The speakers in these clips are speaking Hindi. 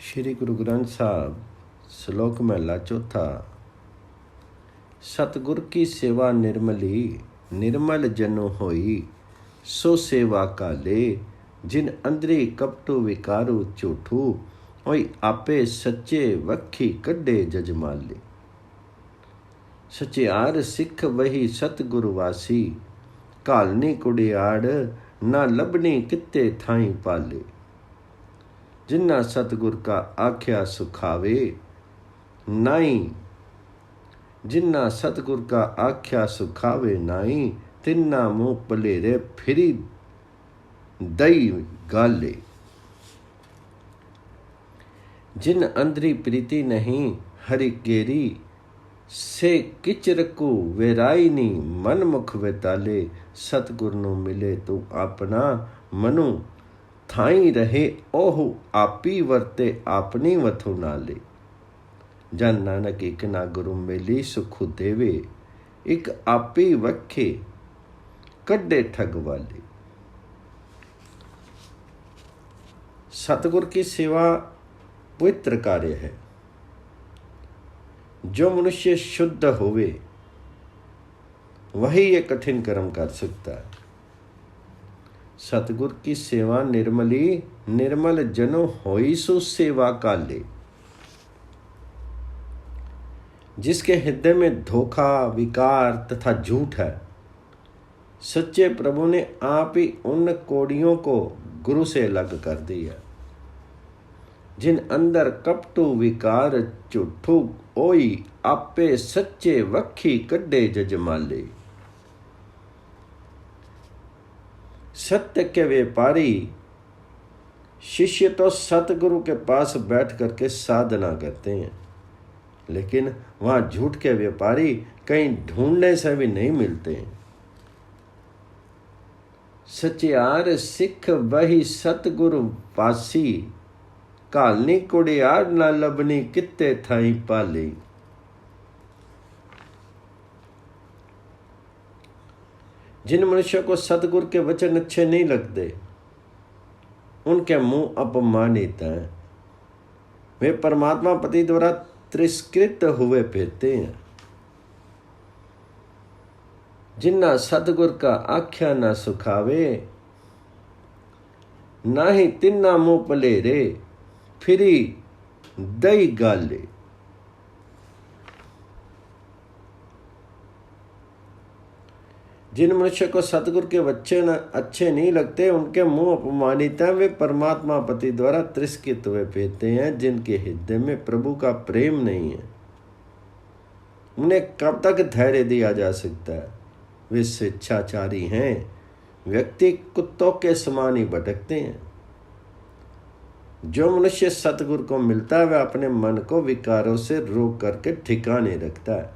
श्री गुरु ग्रंथ साहब श्लोक महला चौथा। सतगुर की सेवा निर्मली, निर्मल जनु होई, सो सेवा काले, जिन अंदरी कपटू विकारु झूठू, ओई आपे सच्चे वखी कड्डे जजमाले। सचियार सिख वही सतगुरु वासी, कालनी कुड़ियाड़ ना लबनी कित्ते थाई पाले। जिन्ना सतगुर का आख्या सुखावे नाई, जिन्ना सतगुर का आख्या सुखावे नाई, तिन्ना मुँह पलेरे फिरी दई गाले। जिन अंदरी प्रीति नहीं हरि केरी, से किचरकू वेराइनी मन मुख वेताले। सतगुर नु मिले तू अपना, मनु थाई रहे ओहु आपी वर्ते आपनी वथु नाले। जन नानक एक ना गुरु मिली सुखु देवे, एक आपी वखे कड्डे ठग वाले। सतगुर की सेवा पवित्र कार्य है। जो मनुष्य शुद्ध होवे वही ये कठिन कर्म कर सकता है। सतगुर की सेवा निर्मली, निर्मल जनो होई सो सेवा काले। जिसके हृदय में धोखा, विकार तथा झूठ है, सच्चे प्रभु ने आप ही उन कोड़ियों को गुरु से अलग कर दिया। जिन अंदर कपटू विकार झूठू, ओई आपे सच्चे वखी कड्डे जजमाले। सत्य के व्यापारी शिष्य तो सतगुरु के पास बैठ करके साधना करते हैं, लेकिन वहां झूठ के व्यापारी कहीं ढूंढने से भी नहीं मिलते हैं। सचियार सिख वही सतगुरु पासी, कालनी कुड़ियाड़ ना लबनी कित्ते थाई पाली। जिन मनुष्यों को सतगुरु के वचन अच्छे नहीं लगते, उनके मुंह अपमानित हैं। वे परमात्मा पति द्वारा तिरस्कृत हुए फिरते हैं। जिन्ना सतगुर का आख्या ना सुखावे, ना ही तिन्ना मुंह पलेरे फिरी दई गाले। जिन मनुष्य को सतगुरु के वचन अच्छे नहीं लगते, उनके मुंह अपमानित हैं। वे परमात्मा पति द्वारा तिरस्कृत हुए फिरते हैं। जिनके हृदय में प्रभु का प्रेम नहीं है, उन्हें कब तक धैर्य दिया जा सकता है? वे स्वेच्छाचारी हैं। व्यक्ति कुत्तों के समान ही भटकते हैं। जो मनुष्य सतगुरु को मिलता है, वह अपने मन को विकारों से रोक करके ठिकाने रखता है।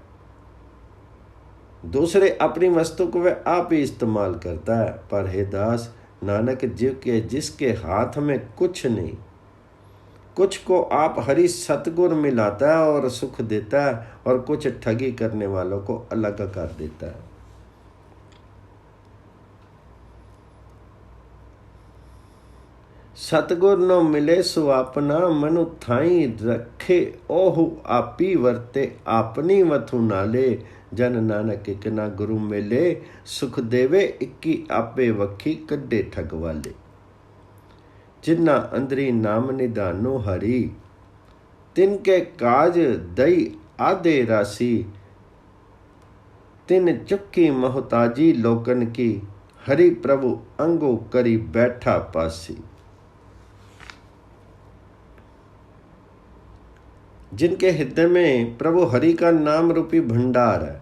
दूसरे अपनी वस्तु को वह आप ही इस्तेमाल करता है। पर हे दास, नानक जीव के जिसके हाथ में कुछ नहीं, कुछ को आप हरि सतगुर मिलाता है और सुख देता है, और कुछ ठगी करने वालों को अलग कर देता है। सतगुर न मिले सो अपना, मनु थाई रखे ओहु आपी वर्ते आपनी वथु नाले। जन नानक एक ना गुरु मिले सुख देवे, इक्की आपे वखी कड्डे ठग वाले। जिन्ना अंदरी नाम निधानो हरि, तिनके काज दई आधे राशि। तिन चुक्की मोहताजी लोकन की, हरि प्रभु अंगो करी बैठा पासी। जिनके हृदय में प्रभु हरि का नाम रूपी भंडार है,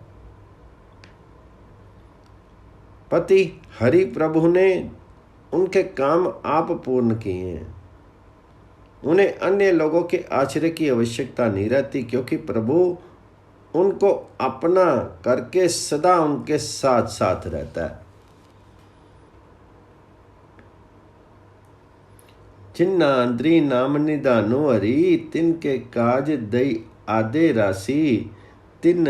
पति हरि प्रभु ने उनके काम आप पूर्ण किए हैं। उन्हें अन्य लोगों के आश्रय की आवश्यकता नहीं रहती, क्योंकि प्रभु उनको अपना करके सदा उनके साथ साथ रहता है। जिन्ना अंदरी नाम निधानो हरि, तिनके काज दई आधे राशि। तिन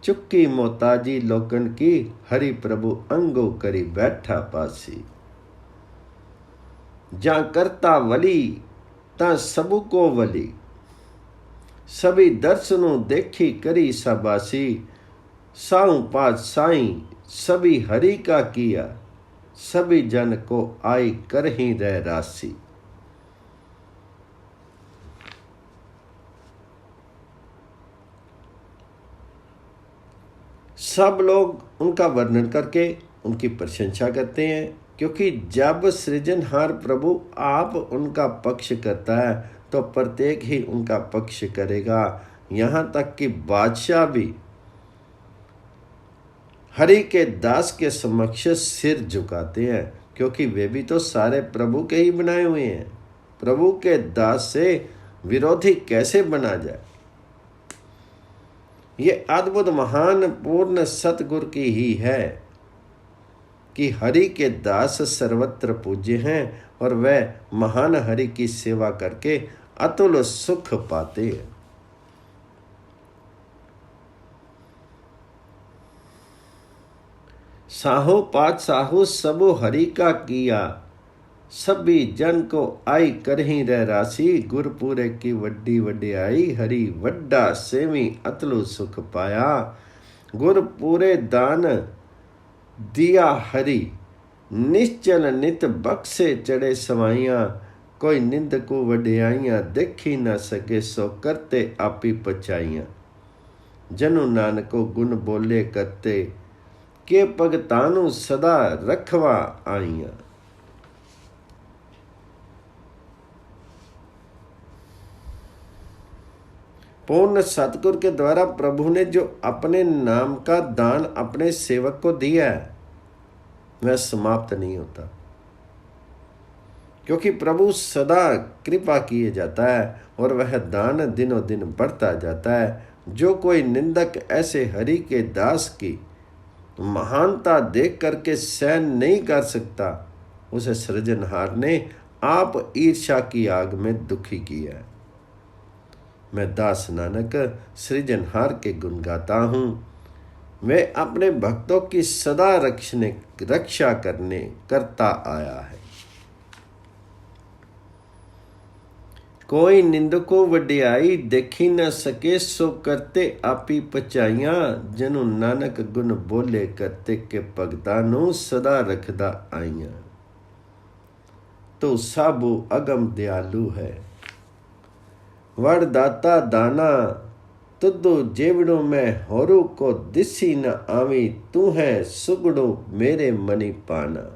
चुक्की मोताजी लोकन की, हरि प्रभु अंगो करी बैठा पासी। जा करता वली ता सबू को वली, सभी दर्शनों देखी करी शाबाशी, साऊं पात साईं सभी हरि का किया, सभी जन को आई कर ही रह राशि। सब लोग उनका वर्णन करके उनकी प्रशंसा करते हैं, क्योंकि जब सृजनहार प्रभु आप उनका पक्ष करता है तो प्रत्येक ही उनका पक्ष करेगा। यहाँ तक कि बादशाह भी हरि के दास के समक्ष सिर झुकाते हैं, क्योंकि वे भी तो सारे प्रभु के ही बनाए हुए हैं। प्रभु के दास से विरोधी कैसे बना जाए। ये अद्भुत महान पूर्ण सतगुरु की ही है कि हरि के दास सर्वत्र पूज्य हैं और वह महान हरि की सेवा करके अतुल सुख पाते हैं। साहो पात साहो सबो हरि का किया, सभी जन को आई करही रह राशि। गुरपुरे की वड्डी वड्याई, हरि वड्डा सेवी अतलु सुख पाया। गुरपुरे दान दिया हरि, निश्चल नित बक्से चढ़े सवाइयां। कोई निंद को वड्याइयां, देखी न सके सो करते आपी पचाइयां। जनु नानको गुण बोले करते, के भगतानु सदा रखवा आइयां। पूर्ण सतगुरु के द्वारा प्रभु ने जो अपने नाम का दान अपने सेवक को दिया है वह समाप्त नहीं होता, क्योंकि प्रभु सदा कृपा किए जाता है और वह दान दिनों दिन बढ़ता जाता है। जो कोई निंदक ऐसे हरि के दास की महानता देख करके सहन नहीं कर सकता, उसे सृजनहार ने आप ईर्ष्या की आग में दुखी किया है। मैं दास नानक सृजनहार के गुण गाता हूँ। वे अपने भक्तों की सदा रक्षा करता आया है। कोई निंदको वड्याई, देखी न सके सो करते आपी पचाइयां। जनु नानक गुण बोले करते, के भगतां नूं सदा रखदा आइयां। तो साबू अगम दयालु है, वरदाता दाना। तुदो जेवड़ो में होरू को दिसी न आवी, तू है सुगड़ो मेरे मनी पाना।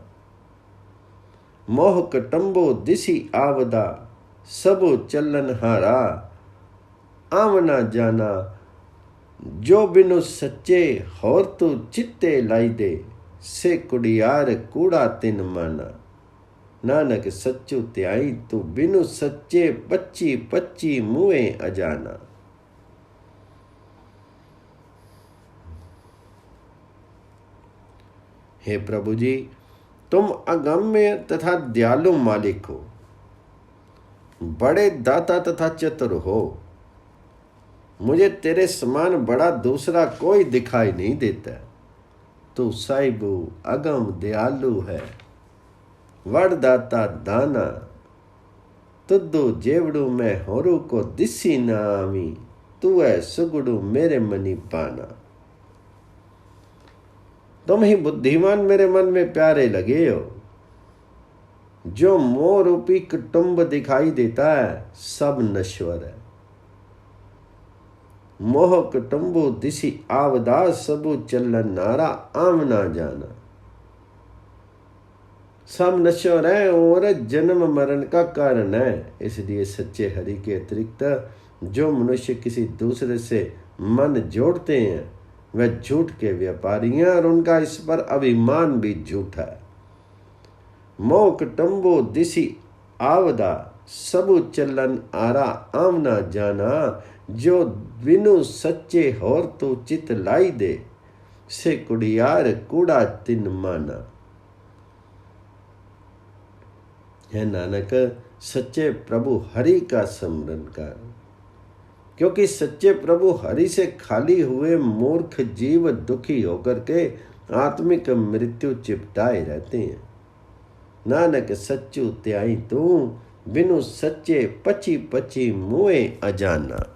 मोह कटंबो दिसी आवदा, सबो चलन हारा। आवना जाना जो बिनु सच्चे, होर तू चित्ते लाई दे। से कुड़ियार कूड़ा तिन माना। नानक सच्चू त्याई, तू बिनु सच्चे पच्ची पच्ची मुए अजाना। हे प्रभु जी, तुम अगम्य तथा दयालु मालिक हो, बड़े दाता तथा चतुर हो। मुझे तेरे समान बड़ा दूसरा कोई दिखाई नहीं देता। तू साहिबू अगम दयालु है, वरदाता दाना। तुदो जेवड़ू में होरू को दिसी न आवी, तू है सुगड़ू मेरे मनी पाना। तुम ही बुद्धिमान मेरे मन में प्यारे लगे हो। जो मोह रूपी कुटुंब दिखाई देता है सब नश्वर है। मोह कुटुंबो दिसी आवदा, सबू चलन नारा आमना जाना। सब नश्वर है और जन्म मरण का कारण है। इसलिए सच्चे हरि के अतिरिक्त जो मनुष्य किसी दूसरे से मन जोड़ते हैं वह झूठ के व्यापारी हैं और उनका इस पर अभिमान भी झूठा है। मोह कुटुंबो दिसी आवदा, सबु चलन आरा आमना जाना। जो बिनु सच्चे होर तो चित लाई दे, से कुड़ियार कूड़ा तिन माना। है नानक, सच्चे प्रभु हरि का स्मरण कर, क्योंकि सच्चे प्रभु हरि से खाली हुए मूर्ख जीव दुखी होकर के आत्मिक मृत्यु चिपटाए रहते हैं। नानक सच्चू त्याई तू, बिनु सच्चे पची पची मुए अजाना।